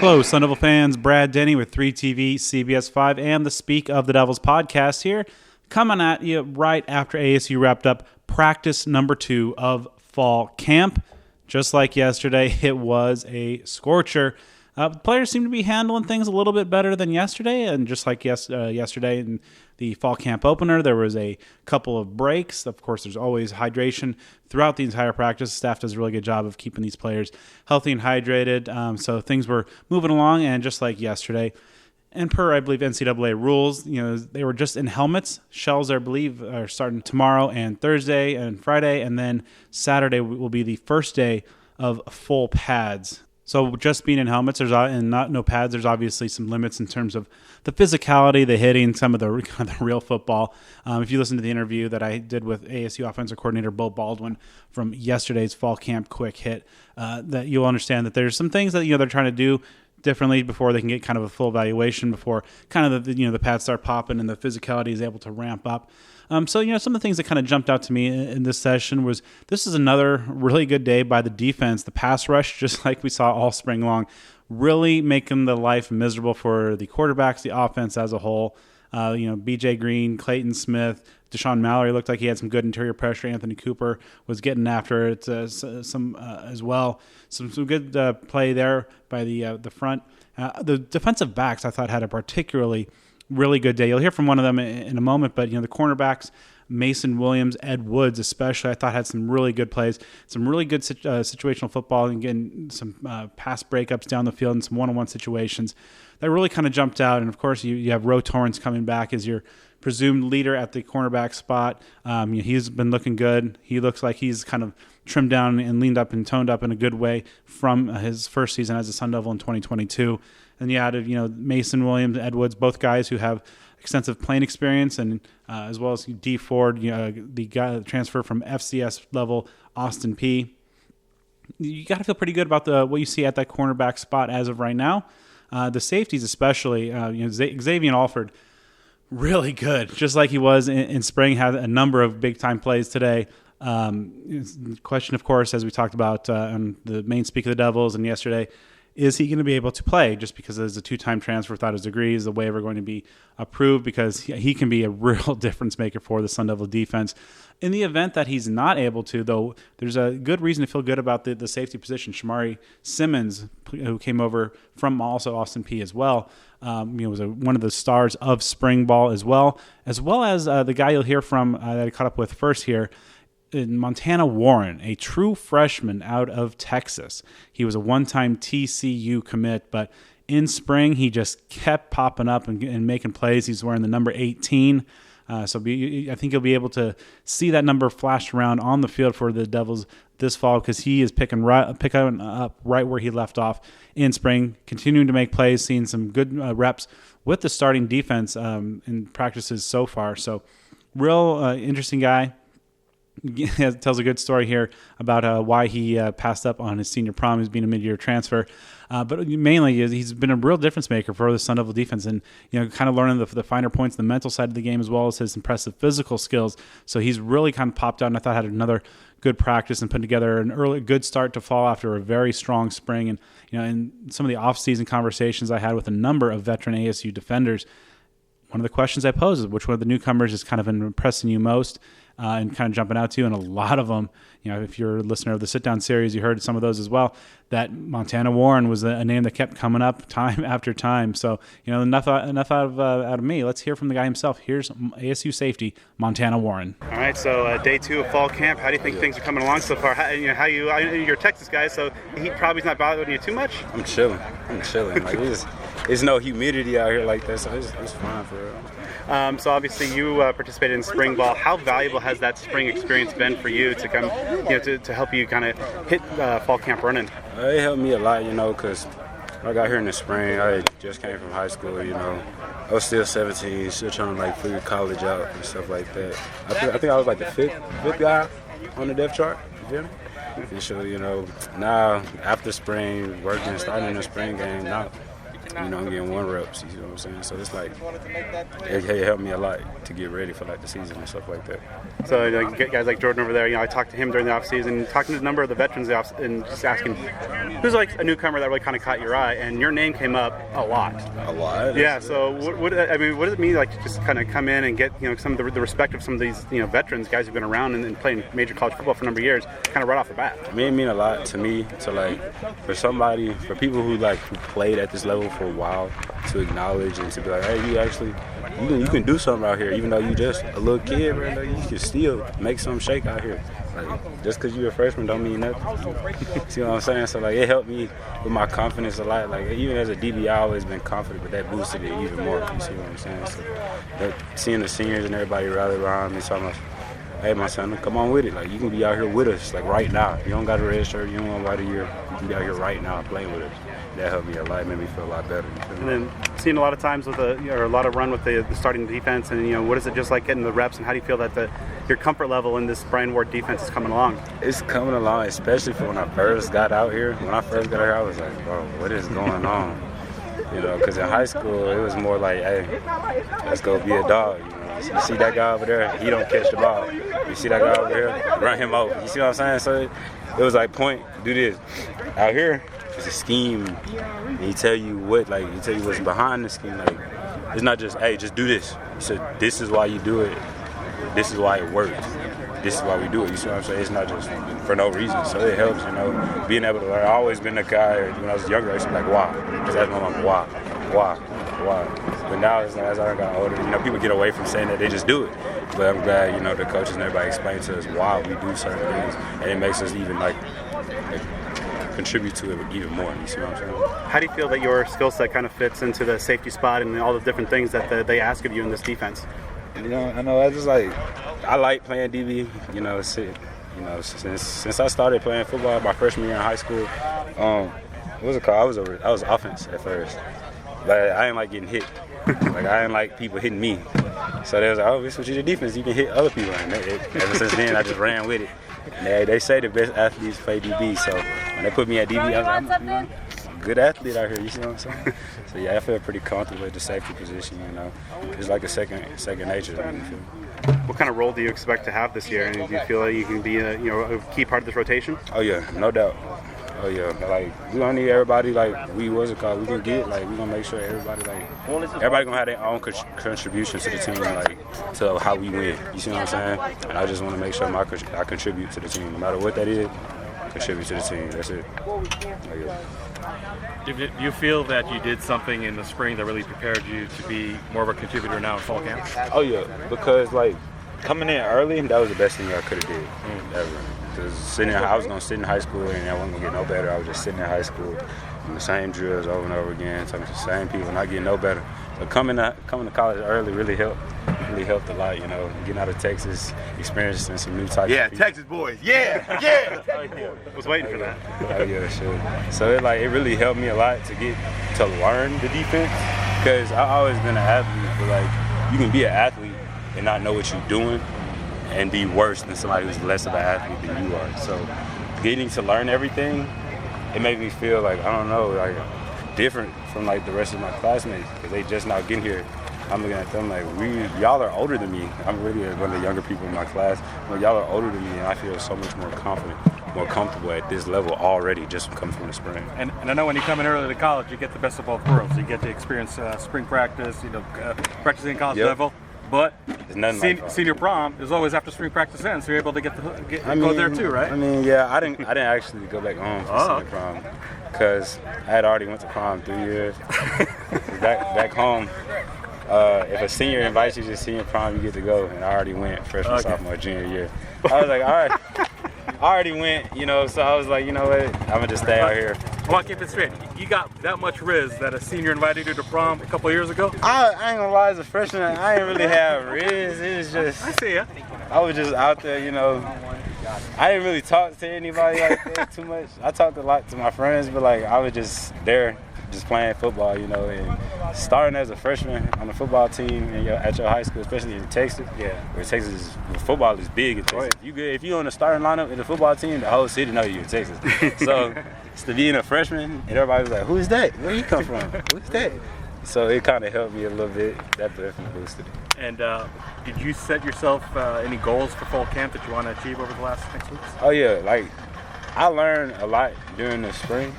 Hello, Sun Devil fans. Brad Denny with 3TV, CBS 5, and the Speak of the Devils podcast here, coming at you right after ASU wrapped up practice number 2 of fall camp. Just like yesterday, it was a scorcher. The players seem to be handling things a little bit better than yesterday, and just like yesterday in the fall camp opener, there was a couple of breaks. Of course, there's always hydration throughout the entire practice. The staff does a really good job of keeping these players healthy and hydrated, so things were moving along, and just like yesterday, and per, I believe, NCAA rules, they were just in helmets. Shells, I believe, are starting tomorrow and Thursday and Friday, and then Saturday will be the first day of full pads. So just being in helmets, and no pads, there's obviously some limits in terms of the physicality, the hitting, some of the real football. If you listen to the interview that I did with ASU offensive coordinator Bo Baldwin from yesterday's fall camp quick hit, that you'll understand that there's some things that they're trying to do differently before they can get kind of a full evaluation, before kind of the pads start popping and the physicality is able to ramp up. So some of the things that kind of jumped out to me in this session was this is another really good day by the defense. The pass rush, just like we saw all spring long, really making the life miserable for the quarterbacks, the offense as a whole. BJ Green, Clayton Smith, Deshaun Mallory looked like he had some good interior pressure. Anthony Cooper was getting after it some as well. Some good play there by the front. The defensive backs I thought had a particularly really good day. You'll hear from one of them in a moment, but the cornerbacks, Mason Williams, Ed Woods especially, I thought had some really good plays, some really good situational football, and getting some pass breakups down the field and some one-on-one situations that really kind of jumped out. And of course, you have Ro Torrance coming back as your presumed leader at the cornerback spot. He's been looking good. He looks like he's kind of trimmed down and leaned up and toned up in a good way from his first season as a Sun Devil in 2022. And you added, Mason Williams, Ed Woods, both guys who have extensive playing experience, and as well as D Ford, the guy that transferred from FCS level, Austin P. You got to feel pretty good about what you see at that cornerback spot as of right now. The safeties, especially, Xavier Alford, really good, just like he was in spring. Had a number of big time plays today. Question, of course, as we talked about on the main Speak of the Devils and yesterday, is he going to be able to play? Just because there's a 2-time transfer without his degree, is the waiver going to be approved? Because he can be a real difference maker for the Sun Devil defense. In the event that he's not able to, though, there's a good reason to feel good about the safety position. Shamari Simmons, who came over from also Austin P as well, was one of the stars of spring ball as well as the guy you'll hear from that I caught up with first here, in Montana Warren, a true freshman out of Texas. He was a one-time TCU commit, but in spring he just kept popping up and making plays. He's wearing the number 18, I think you'll be able to see that number flashed around on the field for the Devils this fall, because he is picking up right where he left off in spring, continuing to make plays, seeing some good reps with the starting defense in practices so far. So real interesting guy. Tells a good story here about why he passed up on his senior prom as being a mid-year transfer. But mainly, he's been a real difference maker for the Sun Devil defense, and kind of learning the finer points, the mental side of the game, as well as his impressive physical skills. So he's really kind of popped out, and I thought had another good practice and put together an early good start to fall after a very strong spring. And in some of the off-season conversations I had with a number of veteran ASU defenders, one of the questions I posed is which one of the newcomers is kind of impressing you most and kind of jumping out to you. And a lot of them, if you're a listener of the sit-down series, you heard some of those as well, that Montana Warren was a name that kept coming up time after time. So, enough out of me. Let's hear from the guy himself. Here's ASU safety, Montana Warren. All right, so day 2 of fall camp. How do you think things are coming along so far? You're a Texas guy, so he probably is not bothering you too much? I'm chilling. Like, there's no humidity out here like that, so it's fine for real. So obviously you participated in spring ball. How valuable has that spring experience been for you to come, to help you kind of hit fall camp running? It helped me a lot, because when I got here in the spring, I just came from high school, I was still 17, still trying to figure college out and stuff like that. I think I was the fifth guy on the depth chart, you feel me? And so, now after spring, starting in the spring game, now you know, I'm getting 1 reps, you know what I'm saying? So it's like, it helped me a lot to get ready for like the season and stuff like that. So like, guys like Jordan over there, you know, I talked to him during the offseason, talking to a number of the veterans and just asking who's like a newcomer that really kind of caught your eye, and your name came up a lot. A lot? Yeah, so what does it mean like to just kind of come in and get, you know, some of the respect of some of these, you know, veterans, guys who've been around and playing major college football for a number of years, kind of right off the bat? I mean, it mean a lot to me to like, for people who played at this level for a while, to acknowledge and to be like, hey, you can do something out here, even though you just a little kid, right? Like, you can still make something shake out here. Like, just because you're a freshman don't mean nothing. See what I'm saying? So like, it helped me with my confidence a lot. Like, even as a DB, I always been confident, but that boosted it even more. You see what I'm saying? So seeing the seniors and everybody rally around me, talking about, hey, my son, come on with it. Like, you can be out here with us, like, right now. You don't got a red shirt. You don't want to wait a year. You can be out here right now playing with us. That helped me a lot. It made me feel a lot better. And then seeing a lot of times with a lot of run with the starting defense, and, you know, what is it just like getting the reps, and how do you feel that your comfort level in this Brian Ward defense is coming along? It's coming along, especially for when I first got out here. When I first got out here, I was like, bro, what is going on? You know, because in high school, it was more like, hey, let's go be a dog. You see that guy over there, he don't catch the ball. You see that guy over there, run him over. You see what I'm saying? So it was like, point, do this. Out here, it's a scheme. And he tell you what's behind the scheme. Like, it's not just, hey, just do this. So this is why you do it. This is why it works. This is why we do it. You see what I'm saying? It's not just for no reason. So it helps, you know, being able to learn. I've always been the guy, when I was younger, I used to be like, why? Just ask my mom, why? But now, as I got older, you know, people get away from saying that, they just do it. But I'm glad, you know, the coaches and everybody explain to us why we do certain things, and it makes us even contribute to it even more. You see what I'm saying? How do you feel that your skill set kind of fits into the safety spot and all the different things that they ask of you in this defense? You know, I know, I like playing DB. You know, since I started playing football my freshman year in high school, what was it called? I was offense at first, but I didn't like getting hit. Like, I didn't like people hitting me. So they was like, oh, we switch to defense. You can hit other people. And ever since then, I just ran with it. And they say the best athletes play DB. So when they put me at DB, I was like, I'm a good athlete out here. You see what I'm saying? So yeah, I feel pretty comfortable at the safety position. You know, it's like a second nature. What kind of role do you expect to have this year? And do you feel like you can be a key part of this rotation? Oh yeah, no doubt. Oh yeah, like, we don't need everybody we can get, like, we gonna make sure everybody gonna have their own contribution to the team, like, to how we win. You see what I'm saying? And I just want to make sure I contribute to the team, no matter what that is. Contribute to the team. That's it. Do you feel that you did something in the spring that really prepared you to be more of a contributor now in fall camp? Oh yeah, because like coming in early, that was the best thing I could have did ever. Because I was gonna sit in high school and I wasn't gonna get no better. I was just sitting in high school, doing the same drills over and over again, talking to the same people, not getting no better. So coming to college early really helped. Really helped a lot, you know, getting out of Texas, experiencing some new types of people. Texas boys, yeah. Was waiting for that. Oh yeah, sure. So it really helped me a lot to learn the defense, because I've always been an athlete, but like, you can be an athlete and not know what you're doing and be worse than somebody who's less of an athlete than you are. So getting to learn everything, it made me feel like, I don't know, like different from like the rest of my classmates, because they just now getting here. I'm looking at them like, y'all are older than me. I'm really one of the younger people in my class. But y'all are older than me, and I feel so much more confident, more comfortable at this level already, just coming from the spring. And I know when you come in early to college, you get the best of both worlds. You get to experience spring practice, practicing college level. But senior prom is always after spring practice ends, so you're able to go there too, right? I mean, yeah, I didn't actually go back home for senior prom, because I had already went to prom 3 years. back home, if a senior invites you to senior prom, you get to go, and I already went freshman, sophomore, junior year. I was like, all right, I already went, so I was like, you know what, I'm gonna just stay out here. I want to keep it straight. You got that much riz that a senior invited you to prom a couple of years ago? I ain't gonna lie, as a freshman, I didn't really have riz. It was just, I see ya. I was just out there, I didn't really talk to anybody like that too much. I talked a lot to my friends, but like, I was just there, just playing football, you know, and starting as a freshman on the football team at your high school, especially in Texas. Yeah. Where Texas, football is big in Texas. If you're on the starting lineup in the football team, the whole city knows you're in Texas. So to being a freshman, and everybody was like, "Who's that? Where you come from? Who's that?" So it kind of helped me a little bit. That definitely boosted it. And did you set yourself any goals for fall camp that you want to achieve over the last 6 weeks? Oh yeah, like I learned a lot during the spring,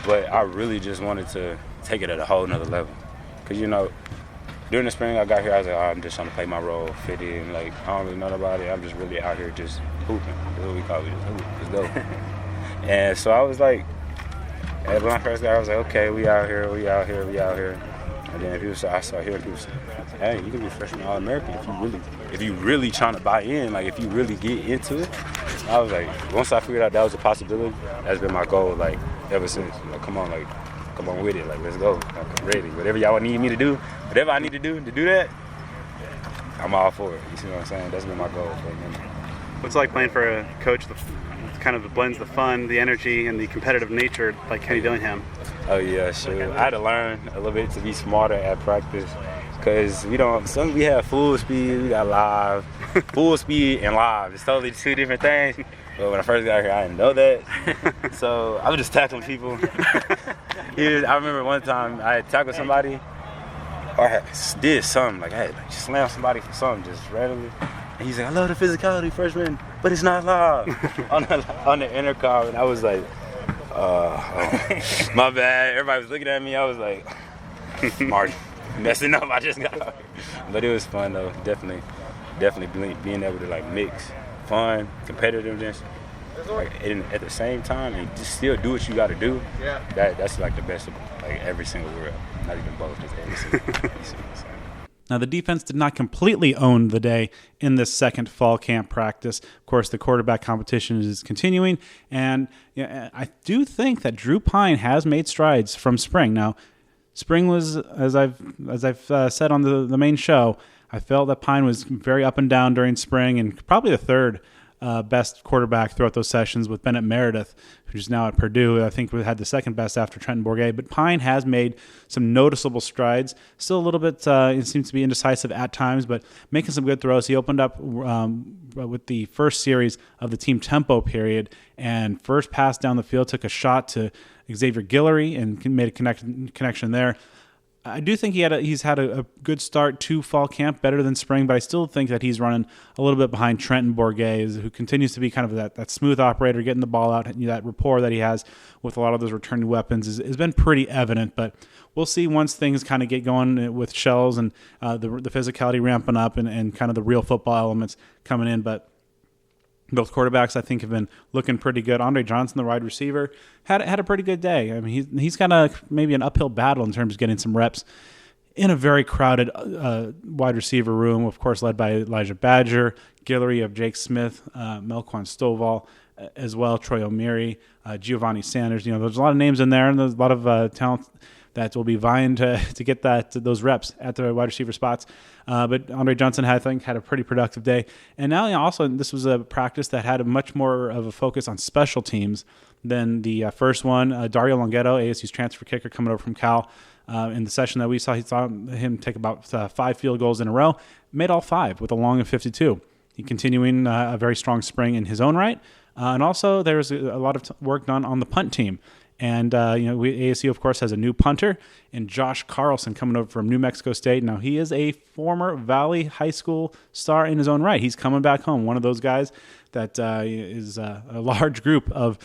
but I really just wanted to take it at a whole nother level. Cause you know, during the spring I got here, I was like, I'm just trying to play my role, fit in. Like I don't really know about it. I'm just really out here just hooping. That's what we call it, just hoop. Let's go. And so I was like, when I first got here, I was like, okay, we out here. And then I started hearing people say, hey, you can be freshman All-American if you really trying to buy in, like if you really get into it. I was like, once I figured out that was a possibility, that's been my goal, like ever since. Like, come on with it, like let's go. I'm ready. Whatever y'all need me to do, whatever I need to do that, I'm all for it. You see what I'm saying? That's been my goal for a minute. What's it like playing for a coach that kind of blends the fun, the energy, and the competitive nature like Kenny Dillingham? Oh yeah, sure. I had to learn a little bit to be smarter at practice, because we have full speed, we got live. Full speed and live, it's totally two different things. But when I first got here, I didn't know that. So I was just tackling people. I remember one time I had tackled somebody, or I did something, like I had slammed somebody for something just randomly. And he's like, I love the physicality, freshman, but it's not live on the intercom. And I was like, my bad. Everybody was looking at me. I was like, Marty, messing up. I just got here. But it was fun though. Definitely being able to like mix fun, competitiveness, like, at the same time, and just still do what you got to do. Yeah. That's like the best of like every single word. Not even both. Just every single. Now, the defense did not completely own the day in this second fall camp practice. Of course, the quarterback competition is continuing, and I do think that Drew Pine has made strides from spring. Now, spring was, as I've said on the main show, I felt that Pine was very up and down during spring, and probably the third best quarterback throughout those sessions with Bennett Meredith, who's now at Purdue. I think we had the second best after Trenton Bourget. But Pine has made some noticeable strides. Still a little bit, it seems to be indecisive at times, but making some good throws. He opened up with the first series of the team tempo period, and first pass down the field took a shot to Xavier Guillory and made a connection there. I do think he's had a good start to fall camp, better than spring, but I still think that he's running a little bit behind Trenton Bourget, who continues to be kind of that smooth operator, getting the ball out. That rapport that he has with a lot of those returning weapons has been pretty evident, but we'll see once things kind of get going with Shells and the physicality ramping up and kind of the real football elements coming in. But both quarterbacks, I think, have been looking pretty good. Andre Johnson, the wide receiver, had a pretty good day. I mean, he's got maybe an uphill battle in terms of getting some reps in a very crowded wide receiver room, of course, led by Elijah Badger, Guillory of Jake Smith, Melquan Stovall as well, Troy O'Meary, Giovanni Sanders. There's a lot of names in there, and there's a lot of talent that will be vying to get those reps at the wide receiver spots. But Andre Johnson, I think, had a pretty productive day. And now, also, this was a practice that had a much more of a focus on special teams than the first one. Dario Longetto, ASU's transfer kicker coming over from Cal, in the session that we saw, he saw him take about 5 field goals in a row, made all 5 with a long of 52. He continuing a very strong spring in his own right. And also, there was a lot of work done on the punt team. And, ASU, of course, has a new punter in Josh Carlson coming over from New Mexico State. Now, he is a former Valley High School star in his own right. He's coming back home, one of those guys that is a large group of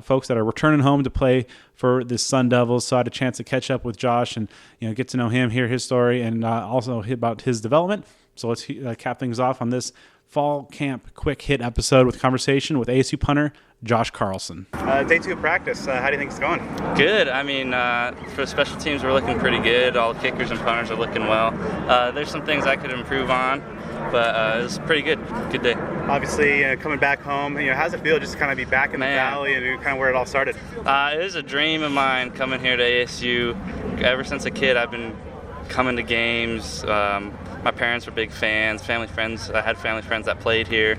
folks that are returning home to play for the Sun Devils. So I had a chance to catch up with Josh and get to know him, hear his story, and also about his development. So let's cap things off on this fall camp quick hit episode with conversation with ASU punter Josh Carlson. Day 2 of practice. How do you think it's going? Good. I mean, for special teams, we're looking pretty good. All the kickers and punters are looking well. There's some things I could improve on, but it was pretty good. Good day. Obviously, coming back home, how's it feel just to kind of be back in the Valley and kind of where it all started? It is a dream of mine coming here to ASU. Ever since a kid, I've been coming to games. My parents were big fans, family friends. I had family friends that played here,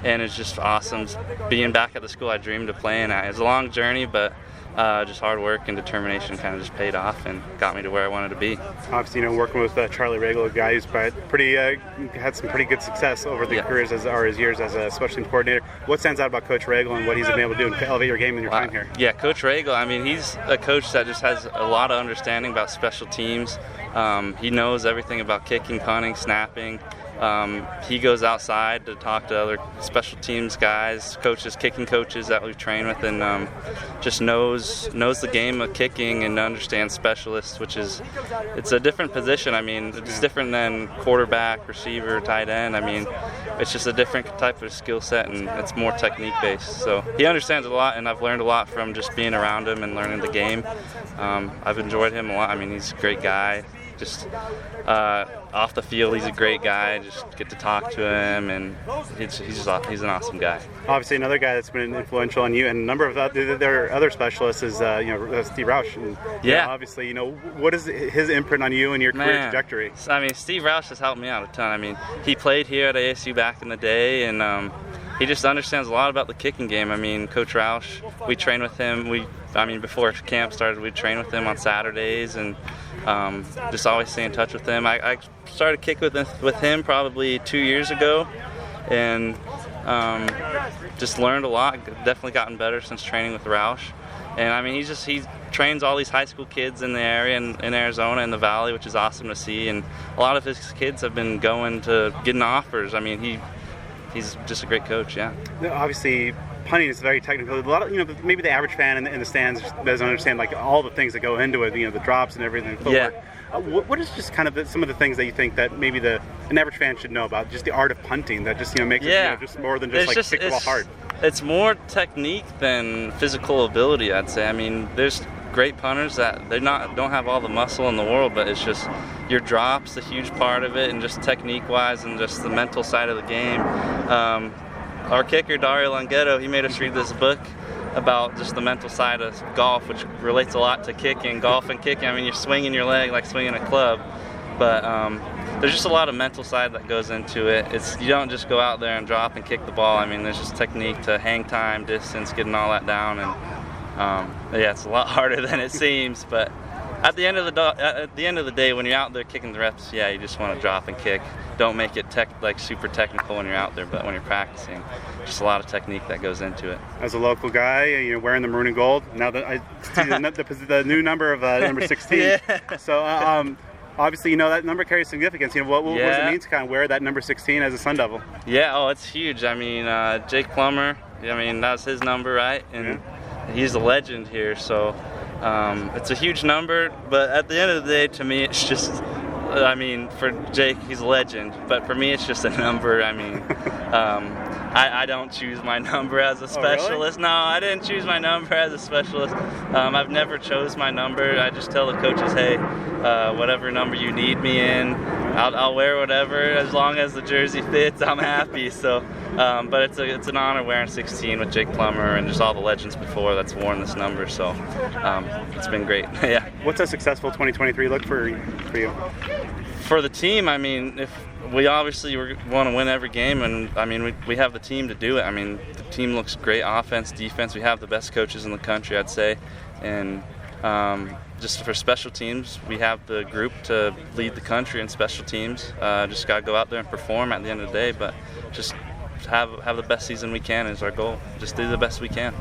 and it's just awesome being back at the school I dreamed of playing at. It was a long journey, but just hard work and determination kind of just paid off and got me to where I wanted to be. Obviously, working with Charlie Regal, a guy who's had some pretty good success over the careers his years as a special teams coordinator. What stands out about Coach Regal and what he's been able to do and elevate your game in your time here? Yeah, Coach Regal, I mean, he's a coach that just has a lot of understanding about special teams. He knows everything about kicking, punting, snapping. He goes outside to talk to other special teams guys, coaches, kicking coaches that we've trained with, and just knows the game of kicking and understands specialists, it's a different position. I mean, it's different than quarterback, receiver, tight end. I mean, it's just a different type of skill set, and it's more technique based. So he understands a lot, and I've learned a lot from just being around him and learning the game. I've enjoyed him a lot. I mean, he's a great guy. Just off the field, he's a great guy. Just get to talk to him, and he's an awesome guy. Obviously, another guy that's been influential on you and a number of their other specialists is Steve Roush. And, obviously, what is his imprint on you and your career trajectory? I mean, Steve Roush has helped me out a ton. I mean, he played here at ASU back in the day, and he just understands a lot about the kicking game. I mean, Coach Roush, we train with him. Before camp started, we'd train with him on Saturdays, and just always stay in touch with him. I started kick with him probably 2 years ago, and just learned a lot. Definitely gotten better since training with Roush. And I mean, he trains all these high school kids in the area in Arizona in the Valley, which is awesome to see. And a lot of his kids have been getting offers. I mean, he's just a great coach. Yeah. Obviously, punting is very technical. A lot of maybe the average fan in the stands doesn't understand all the things that go into it. The drops and everything. Yeah. What is just kind of some of the things that you think that maybe an average fan should know about just the art of punting that just makes it just more than just kick the ball hard? It's more technique than physical ability, I'd say. I mean, there's great punters that don't have all the muscle in the world, but it's just your drop's a huge part of it, and just technique-wise and just the mental side of the game. Our kicker, Dario Longhetto, he made us read this book about just the mental side of golf, which relates a lot to kicking. Golf and kicking, I mean, you're swinging your leg like swinging a club, but there's just a lot of mental side that goes into it. You don't just go out there and drop and kick the ball. I mean, there's just technique to hang time, distance, getting all that down, and it's a lot harder than it seems. But at the end of the day, when you're out there kicking the reps, you just want to drop and kick. Don't make it super technical when you're out there, but when you're practicing, just a lot of technique that goes into it. As a local guy, you're wearing the maroon and gold. Now that I see the new number of number 16. Yeah. So obviously, that number carries significance. What does it mean to kind of wear that number 16 as a Sun Devil? Yeah, it's huge. I mean, Jake Plummer, that's his number, right? And he's a legend here, so it's a huge number. But at the end of the day, to me, it's just, for Jake, he's a legend. But for me, it's just a number. I mean, I don't choose my number as a specialist. Oh, really? No, I didn't choose my number as a specialist. I've never chose my number. I just tell the coaches, hey, whatever number you need me in, I'll wear whatever. As long as the jersey fits, I'm happy. So, but it's an honor wearing 16 with Jake Plummer and just all the legends before that's worn this number. So it's been great. Yeah. What's a successful 2023 look for you? For the team, I mean, if we obviously want to win every game, and I mean, we have the team to do it. I mean, the team looks great, offense, defense. We have the best coaches in the country, I'd say, and just for special teams, we have the group to lead the country in special teams. Just got to go out there and perform at the end of the day, but just have the best season we can is our goal. Just do the best we can.